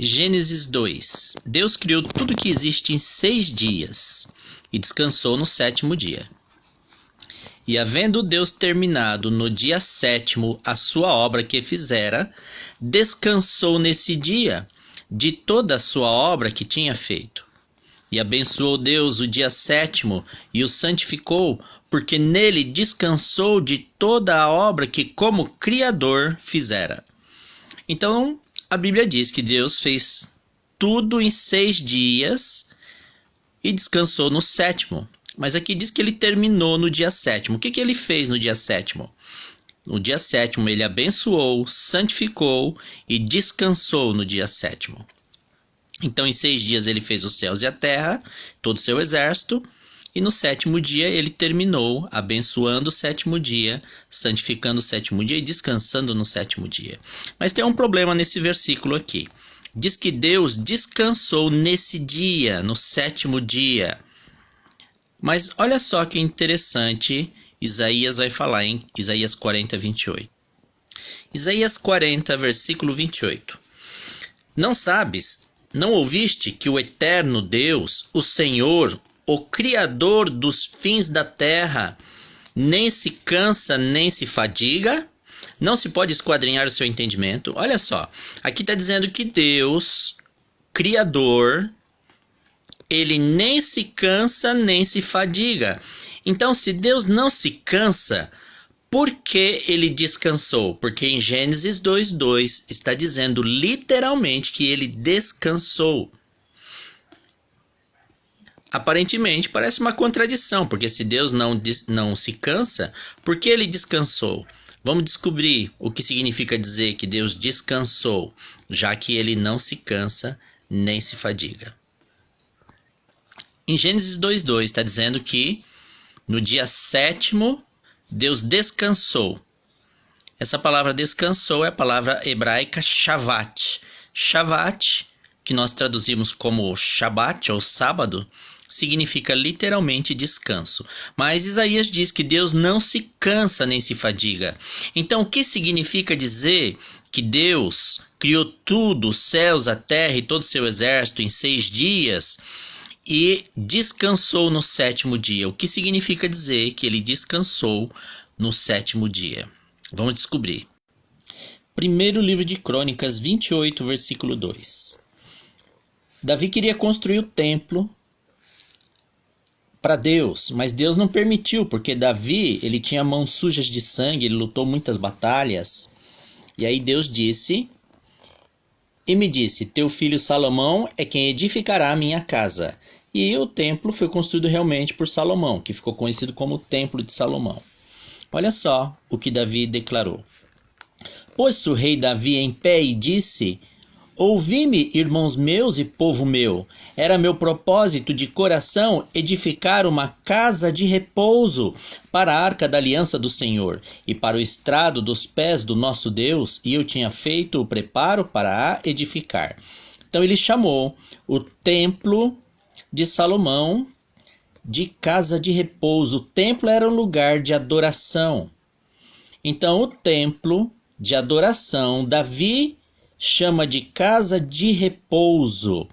Gênesis 2. Deus criou tudo que existe em 6 dias e descansou no 7º dia. E havendo Deus terminado no dia 7º a sua obra que fizera, descansou nesse dia de toda a sua obra que tinha feito. E abençoou Deus o dia 7º e o santificou, porque nele descansou de toda a obra que como Criador fizera. Então, a Bíblia diz que Deus fez tudo em 6 dias e descansou no 7º. Mas aqui diz que ele terminou no dia 7º. O que ele fez no dia 7º? No dia 7º ele abençoou, santificou e descansou no dia 7º. Então em 6 dias ele fez os céus e a terra, todo o seu exército. E no 7º dia ele terminou, abençoando o 7º dia, santificando o 7º dia e descansando no 7º dia. Mas tem um problema nesse versículo aqui. Diz que Deus descansou nesse dia, no 7º dia. Mas olha só que interessante, Isaías vai falar em Isaías 40, 28. Isaías 40, versículo 28. Não sabes, não ouviste que o eterno Deus, o Senhor, o Criador dos fins da terra, nem se cansa, nem se fadiga? Não se pode esquadrinhar o seu entendimento? Olha só, aqui está dizendo que Deus, Criador, ele nem se cansa, nem se fadiga. Então, se Deus não se cansa, por que ele descansou? Porque em Gênesis 2:2 está dizendo literalmente que ele descansou. Aparentemente parece uma contradição, porque se Deus não se cansa, por que ele descansou? Vamos descobrir o que significa dizer que Deus descansou, já que ele não se cansa nem se fadiga. Em Gênesis 2:2 está dizendo que no dia 7º Deus descansou. Essa palavra descansou é a palavra hebraica shavat. Shavat, que nós traduzimos como Shabat ou sábado, significa literalmente descanso. Mas Isaías diz que Deus não se cansa nem se fadiga. Então, o que significa dizer que Deus criou tudo, os céus, a terra e todo o seu exército em 6 dias e descansou no 7º dia? O que significa dizer que ele descansou no 7º dia? Vamos descobrir. Primeiro livro de Crônicas 28, versículo 2. Davi queria construir o templo para Deus, mas Deus não permitiu, porque Davi, ele tinha mãos sujas de sangue, ele lutou muitas batalhas. E aí Deus disse, e me disse, teu filho Salomão é quem edificará a minha casa. E o templo foi construído realmente por Salomão, que ficou conhecido como o Templo de Salomão. Olha só o que Davi declarou. Pôs-se o rei Davi em pé e disse, ouvi-me, irmãos meus e povo meu, era meu propósito de coração edificar uma casa de repouso para a arca da aliança do Senhor e para o estrado dos pés do nosso Deus, e eu tinha feito o preparo para a edificar. Então ele chamou o templo de Salomão de casa de repouso. O templo era um lugar de adoração. Então o templo de adoração, Davi chama de casa de repouso,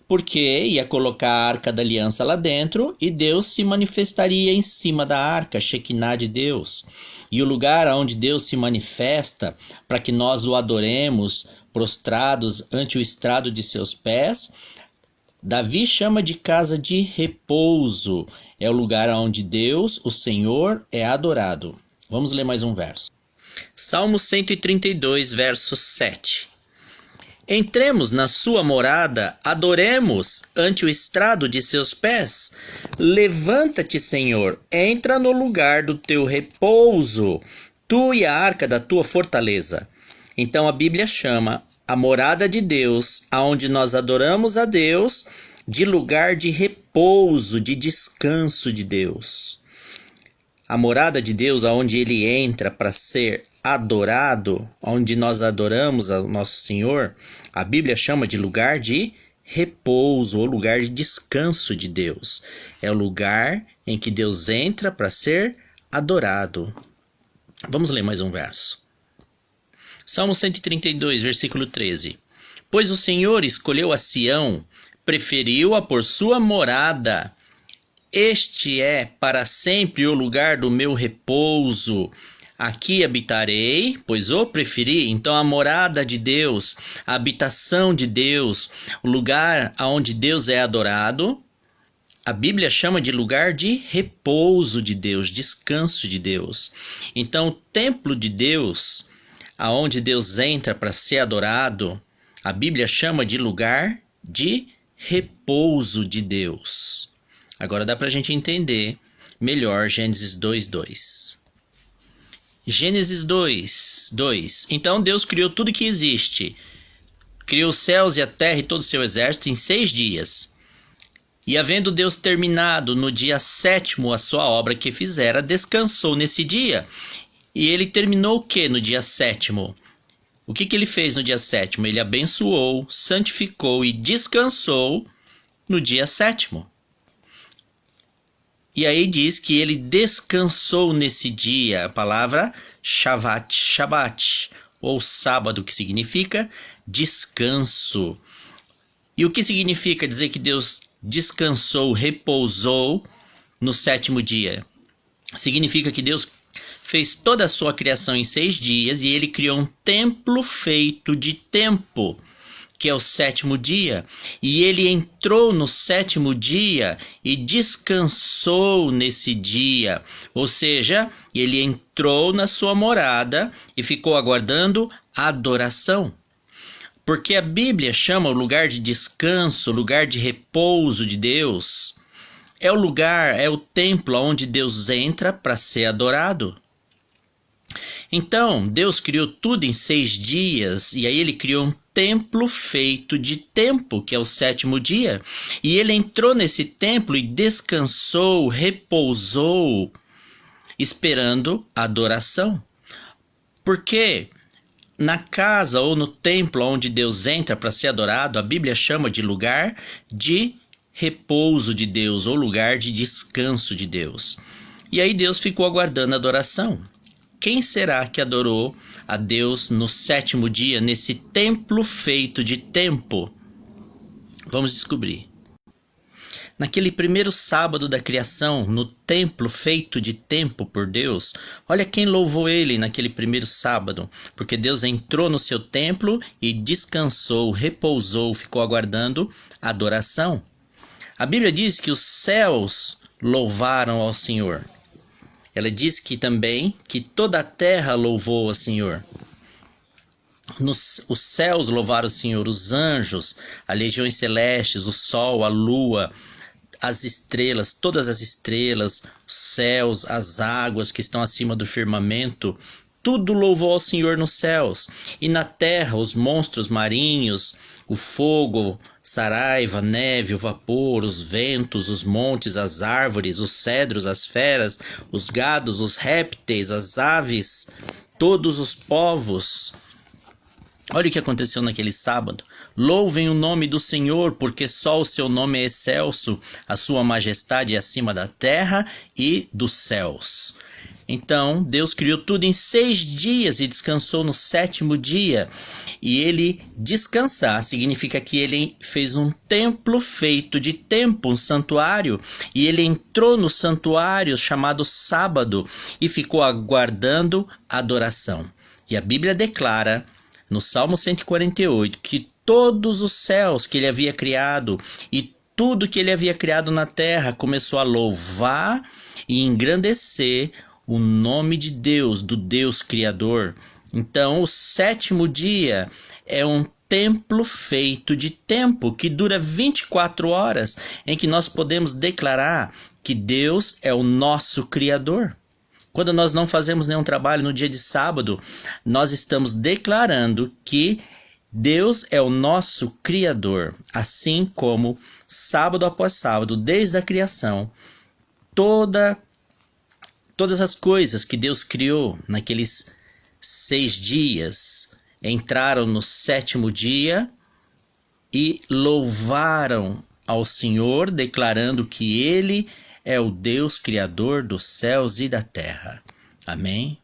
porque ia colocar a arca da aliança lá dentro e Deus se manifestaria em cima da arca, Shekinah de Deus. E o lugar onde Deus se manifesta para que nós o adoremos, prostrados ante o estrado de seus pés, Davi chama de casa de repouso. É o lugar onde Deus, o Senhor, é adorado. Vamos ler mais um verso. Salmo 132, verso 7. Entremos na sua morada, adoremos ante o estrado de seus pés. Levanta-te, Senhor, entra no lugar do teu repouso, tu e a arca da tua fortaleza. Então a Bíblia chama a morada de Deus, aonde nós adoramos a Deus, de lugar de repouso, de descanso de Deus. A morada de Deus, aonde ele entra para ser adorado, onde nós adoramos ao nosso Senhor, a Bíblia chama de lugar de repouso, ou lugar de descanso de Deus. É o lugar em que Deus entra para ser adorado. Vamos ler mais um verso. Salmo 132, versículo 13. Pois o Senhor escolheu a Sião, preferiu-a por sua morada. Este é para sempre o lugar do meu repouso. Aqui habitarei, pois o preferi. Então a morada de Deus, a habitação de Deus, o lugar onde Deus é adorado, a Bíblia chama de lugar de repouso de Deus, descanso de Deus. Então o templo de Deus, aonde Deus entra para ser adorado, a Bíblia chama de lugar de repouso de Deus. Agora dá para a gente entender melhor Gênesis 2:2. Gênesis 2:2. Então Deus criou tudo que existe. Criou os céus e a terra e todo o seu exército em 6 dias. E havendo Deus terminado no dia 7º a sua obra que fizera, descansou nesse dia. E ele terminou o que no dia 7º? O que ele fez no dia 7º? Ele abençoou, santificou e descansou no dia 7º. E aí diz que ele descansou nesse dia, a palavra Shabbat, ou sábado, que significa descanso. E o que significa dizer que Deus descansou, repousou no 7º dia? Significa que Deus fez toda a sua criação em 6 dias e ele criou um templo feito de tempo, que é o 7º dia, e ele entrou no 7º dia e descansou nesse dia, ou seja, ele entrou na sua morada e ficou aguardando a adoração. Porque a Bíblia chama o lugar de descanso, lugar de repouso de Deus, é o lugar, é o templo onde Deus entra para ser adorado. Então, Deus criou tudo em 6 dias, e aí ele criou um templo feito de tempo, que é o 7º dia. E ele entrou nesse templo e descansou, repousou, esperando a adoração. Porque na casa ou no templo onde Deus entra para ser adorado, a Bíblia chama de lugar de repouso de Deus, ou lugar de descanso de Deus. E aí Deus ficou aguardando a adoração. Quem será que adorou a Deus no 7º dia, nesse templo feito de tempo? Vamos descobrir. Naquele primeiro sábado da criação, no templo feito de tempo por Deus, olha quem louvou ele naquele primeiro sábado, porque Deus entrou no seu templo e descansou, repousou, ficou aguardando a adoração. A Bíblia diz que os céus louvaram ao Senhor. Ela diz que também que toda a terra louvou ao Senhor. Os céus louvaram o Senhor, os anjos, as legiões celestes, o sol, a lua, as estrelas, todas as estrelas, os céus, as águas que estão acima do firmamento, tudo louvou ao Senhor nos céus. E na terra, os monstros marinhos, o fogo, saraiva, neve, o vapor, os ventos, os montes, as árvores, os cedros, as feras, os gados, os répteis, as aves, todos os povos. Olha o que aconteceu naquele sábado. Louvem o nome do Senhor, porque só o seu nome é excelso, a sua majestade é acima da terra e dos céus. Então, Deus criou tudo em 6 dias e descansou no 7º dia. E ele descansar significa que ele fez um templo feito de tempo, um santuário. E ele entrou no santuário chamado sábado e ficou aguardando a adoração. E a Bíblia declara no Salmo 148 que todos os céus que ele havia criado e tudo que ele havia criado na terra começou a louvar e engrandecer o nome de Deus, do Deus Criador. Então, o 7º dia é um templo feito de tempo, que dura 24 horas, em que nós podemos declarar que Deus é o nosso Criador. Quando nós não fazemos nenhum trabalho no dia de sábado, nós estamos declarando que Deus é o nosso Criador, assim como sábado após sábado, desde a criação, todas as coisas que Deus criou naqueles 6 dias entraram no 7º dia e louvaram ao Senhor, declarando que Ele é o Deus Criador dos céus e da terra. Amém?